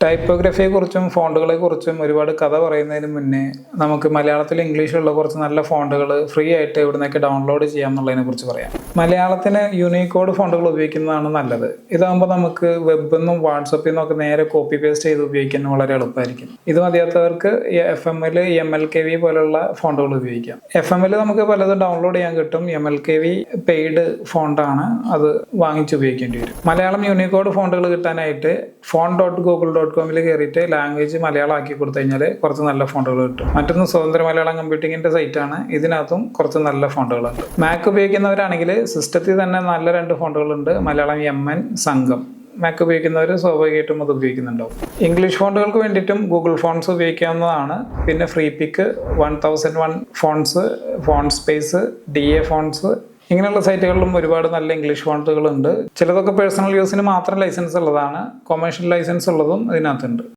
ടൈപ്പോഗ്രഫിയെക്കുറിച്ചും ഫോണ്ടുകളെക്കുറിച്ചും ഒരുപാട് കഥ പറയുന്നതിന് മുന്നേ നമുക്ക് മലയാളത്തിൽ ഇംഗ്ലീഷിലുള്ള കുറച്ച് നല്ല ഫോണ്ടുകൾ ഫ്രീ ആയിട്ട് എവിടുന്നൊക്കെ ഡൗൺലോഡ് ചെയ്യാം എന്നുള്ളതിനെ കുറിച്ച് പറയാം. മലയാളത്തിന് യൂണിക്കോഡ് ഫോണ്ടുകൾ ഉപയോഗിക്കുന്നതാണ് നല്ലത്. ഇതാകുമ്പോൾ നമുക്ക് വെബിൽ നിന്നും വാട്സപ്പിൽ നിന്നൊക്കെ നേരെ കോപ്പി പേസ്റ്റ് ചെയ്ത് ഉപയോഗിക്കാൻ വളരെ എളുപ്പമായിരിക്കും. ഇത് മതിയാത്തവർക്ക് FML, MLKV പോലുള്ള ഫോണ്ടുകൾ ഉപയോഗിക്കാം. FML നമുക്ക് പലതും ഡൗൺലോഡ് ചെയ്യാൻ കിട്ടും. MLKV പെയ്ഡ് ഫോണ്ടാണ്, അത് വാങ്ങിച്ച് ഉപയോഗിക്കേണ്ടി വരും. മലയാളം യൂണിക്കോഡ് ഫോണ്ടുകൾ കിട്ടാനായിട്ട് phone.google.com കയറിയിട്ട് ലാംഗ്വേജ് മലയാളം ആക്കി കൊടുത്തു കഴിഞ്ഞാൽ കുറച്ച് നല്ല ഫോണ്ടുകൾ കിട്ടും. മറ്റൊന്ന് സ്വതന്ത്ര മലയാളം കമ്പ്യൂട്ടിങ്ങിൻ്റെ സൈറ്റാണ്. ഇതിനകത്തും കുറച്ച് നല്ല ഫോണ്ടുകളുണ്ട്. മാക് ഉപയോഗിക്കുന്നവരാണെങ്കിൽ സിസ്റ്റത്തിൽ തന്നെ നല്ല 2 ഫോണ്ടുകളുണ്ട്. മലയാളം MN, സംഘം. മാക് ഉപയോഗിക്കുന്നവർ സ്വാഭാവികമായിട്ടും അത് ഉപയോഗിക്കുന്നുണ്ടാവും. ഇംഗ്ലീഷ് ഫോണ്ടുകൾക്ക് വേണ്ടിയിട്ടും ഗൂഗിൾ ഫോൺസ് ഉപയോഗിക്കാവുന്നതാണ്. പിന്നെ ഫ്രീ പിക്ക്, 1001 phones, phone space, DA phones, ഇങ്ങനെയുള്ള സൈറ്റുകളിലും ഒരുപാട് നല്ല ഇംഗ്ലീഷ് ഫോണ്ടുകളുണ്ട്. ചിലതൊക്കെ പേഴ്സണൽ യൂസിന് മാത്രം ലൈസൻസ് ഉള്ളതാണ്. കൊമേഴ്ഷ്യൽ ലൈസൻസ് ഉള്ളതും ഇതിനകത്തുണ്ട്.